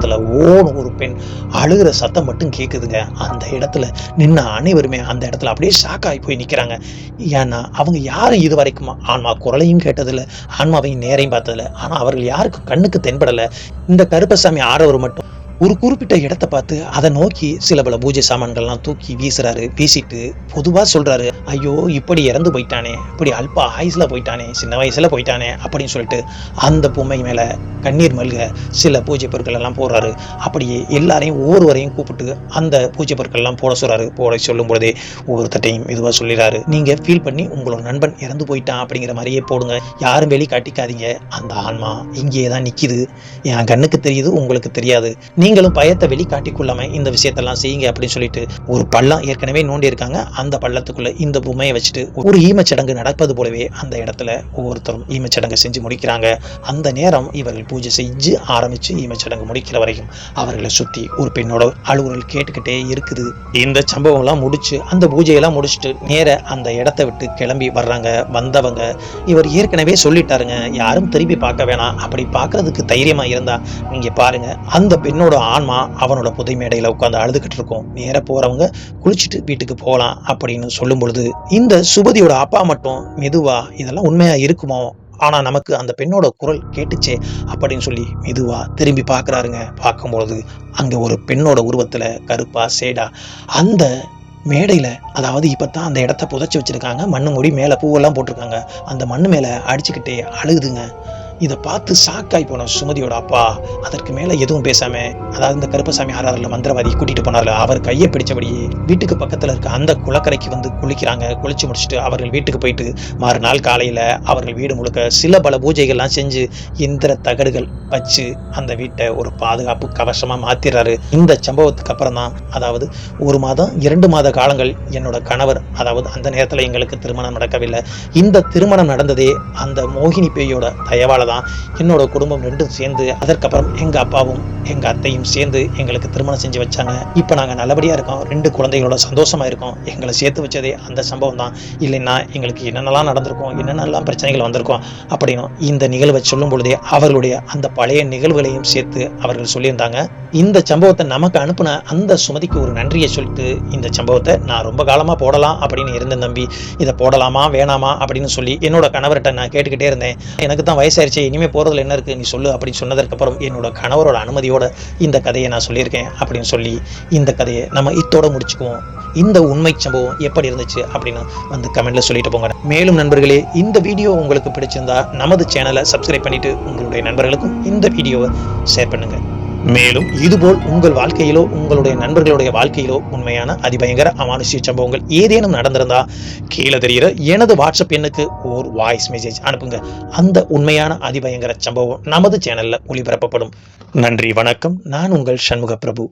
ஒரு பெண் அழுகிற சத்தம் மட்டும் கேட்குதுங்க. அந்த இடத்துல நின்ன அனைவருமே அந்த இடத்துல அப்படியே ஷாக்காகி போய் நிற்கிறாங்க. ஏன்னா அவங்க யாரும் இது வரைக்கும் ஆன்மா குரலையும் கேட்டதில்லை, ஆன்மாவையும் நேரையும் பார்த்ததில்லை. ஆனால் அவர்கள் யாருக்கும் கண்ணுக்கு தென்படலை. இந்த கருப்பசாமி ஆறவர் மட்டும் ஒரு குறிப்பிட்ட இடத்தை பார்த்து அதை நோக்கி சில பல பூஜை சாமான்கள்லாம் தூக்கி வீசுறாரு. வீசிட்டு பொதுவாக சொல்றாரு, ஐயோ இப்படி இறந்து போயிட்டானே, இப்படி அல்ப ஆயுசில் போயிட்டானே, சின்ன வயசுல போயிட்டானே அப்படின்னு சொல்லிட்டு அந்த பொம்மை மேலே கண்ணீர் மல்க சில பூஜை பொருட்கள் எல்லாம் போடுறாரு. அப்படியே எல்லாரையும் ஒவ்வொருவரையும் கூப்பிட்டு அந்த பூஜை பொருட்கள் எல்லாம் போட சொல்றாரு. போட சொல்லும் பொழுதே ஒவ்வொருத்தையும் இதுவாக சொல்லிடுறாரு, நீங்க ஃபீல் பண்ணி உங்களோட நண்பன் இறந்து போயிட்டான் அப்படிங்கிற மாதிரியே போடுங்க, யாரும் வெளி காட்டிக்காதீங்க, அந்த ஆன்மா இங்கேயே தான் நிற்கிது, என் கண்ணுக்கு தெரியுது, உங்களுக்கு தெரியாது, நீங்களும் பயத்தை வெளிக்காட்டிக்கொள்ளாம இந்த விஷயத்தெல்லாம் செய்யுங்க அப்படின்னு சொல்லிட்டு ஒரு பள்ளம் ஏற்கனவே நோண்டி இருக்காங்க. அந்த பள்ளத்துக்குள்ள இந்த பொம்மையை வச்சுட்டு ஒரு ஈமச்சடங்கு நடப்பது போலவே அந்த இடத்துல ஒவ்வொருத்தரும் ஈமச்சடங்கு செஞ்சு முடிக்கிறாங்க. அந்த நேரம் இவர்கள் பூஜை செஞ்சு ஆரம்பிச்சு ஈமச்சடங்கு முடிக்கிற வரைக்கும் அவர்களை சுத்தி ஒரு பெண்ணோட அலுவலல் கேட்டுக்கிட்டே இருக்குது. இந்த சம்பவம் எல்லாம் முடிச்சு அந்த பூஜையெல்லாம் முடிச்சுட்டு நேர அந்த இடத்தை விட்டு கிளம்பி வர்றாங்க. வந்தவங்க இவர் ஏற்கனவே சொல்லிட்டாருங்க, யாரும் திரும்பி பார்க்க வேணாம், அப்படி பார்க்கறதுக்கு தைரியமா இருந்தா நீங்க பாருங்க, அந்த பெண்ணோட ஆன்மா அவனோட புதை மேடையில உட்காந்து அழுதுகிட்டு இருக்கும், நேர போறவங்க குளிச்சுட்டு வீட்டுக்கு போகலாம் அப்படின்னு சொல்லும் பொழுது இந்த சுபதியோட அப்பா மட்டும் மெதுவா இதெல்லாம் உண்மையா இருக்குமோ, ஆனா நமக்கு அந்த பெண்ணோட குரல் கேட்டுச்சே அப்படின்னு சொல்லி மெதுவா திரும்பி பார்க்கறாருங்க. பார்க்கும்பொழுது அங்க ஒரு பெண்ணோட உருவத்துல கருப்பா சேடா அந்த மேடையில், அதாவது இப்போ தான் அந்த இடத்த புதைச்சி வச்சுருக்காங்க, மண்ணு மூடி மேலே பூவெல்லாம் போட்டிருக்காங்க, அந்த மண்ணு மேலே அடிச்சுக்கிட்டே அழுகுதுங்க. இதை பார்த்து ஷாக்காய் போன சுமதியோட அப்பா அதற்கு மேலே எதுவும் பேசாம, அதாவது இந்த கருப்பசாமி ஆறாரில் மந்திரவாதி கூட்டிட்டு போனார்ல, அவர் கையை பிடிச்சபடியே வீட்டுக்கு பக்கத்தில் இருக்க அந்த குளக்கரைக்கு வந்து குளிக்கிறாங்க. குளிச்சு முடிச்சுட்டு அவர்கள் வீட்டுக்கு போயிட்டு மறுநாள் காலையில் அவர்கள் வீடு முழுக்க சில பல பூஜைகள்லாம் செஞ்சு இந்திர தகடுகள் வச்சு அந்த வீட்டை ஒரு பாதுகாப்பு கவசமாக மாத்திடுறாரு. இந்த சம்பவத்துக்கு அப்புறம் தான், அதாவது 1 மாதம் 2 மாத காலங்கள் என்னோட கணவர், அதாவது அந்த நேரத்தில் எங்களுக்கு திருமணம் நடக்கவில்லை. இந்த திருமணம் நடந்ததே அந்த மோகினி பேயோட தயவால தான். என்னோட குடும்பம் ரெண்டும் சேர்ந்து அதற்கப்புறம் எங்க அப்பாவும் எங்க அத்தையும் சேர்ந்து எங்களுக்கு திருமணம் செஞ்சு வச்சாங்க. இப்போ நாங்கள் நல்லபடியா இருக்கோம், 2 குழந்தைகளோட சந்தோஷமா இருக்கோம். எங்களை சேர்த்து வச்சதே அந்த சம்பவம் தான், இல்லைன்னா எங்களுக்கு என்னென்னலாம் நடந்திருக்கும், என்னென்னலாம் பிரச்சனைகள் வந்திருக்கும் அப்படின்னு இந்த நிகழ்வை சொல்லும் பொழுதே அவர்களுடைய அந்த பழைய நிகழ்வுகளையும் சேர்த்து அவர்கள் சொல்லியிருந்தாங்க. இந்த சம்பவத்தை நமக்கு அனுப்புன அந்த சுமதிக்கு ஒரு நன்றியை சொல்லிட்டு இந்த சம்பவத்தை நான் ரொம்ப காலமா போடலாம் அப்படின்னு இருந்தேன் தம்பி, இதை போடலாமா வேணாமா அப்படின்னு சொல்லி என்னோட கணவர்கிட்ட நான் கேட்டுக்கிட்டே இருந்தேன். எனக்கு தான் வயசாயிருச்சு, இனிமே போறதுல என்ன இருக்கு நீ சொல்லு அப்படின்னு சொன்னதற்கு அப்புறம் என்னோட கணவரோட அனுமதியோட இந்த கதையை நான் சொல்லியிருக்கேன் அப்படின்னு சொல்லி இந்த கதையை நம்ம இத்தோட முடிச்சுக்குவோம். இந்த உண்மை சம்பவம் எப்படி இருந்துச்சு அப்படின்னு வந்து கமெண்ட்ல சொல்லிட்டு போங்க. மேலும் நண்பர்களே, இந்த வீடியோ உங்களுக்கு பிடிச்சிருந்தா நமது சேனலை சப்ஸ்கிரைப் பண்ணிட்டு உங்களுடைய நண்பர்களுக்கும் இந்த வீடியோவை ஷேர் பண்ணுங்க. மேலும் இதுபோல் உங்கள் வாழ்க்கையிலோ உங்களுடைய நண்பர்களுடைய வாழ்க்கையிலோ உண்மையான அதிபயங்கர அமானுஷ்ய சம்பவங்கள் ஏதேனும் நடந்திருந்தா கீழே தெரிகிற எனது வாட்ஸ்அப் எண்ணுக்கு ஒரு வாய்ஸ் மெசேஜ் அனுப்புங்க. அந்த உண்மையான அதிபயங்கர சம்பவம் நமது சேனல்ல ஒளிபரப்பப்படும். நன்றி, வணக்கம். நான் உங்கள் சண்முக பிரபு.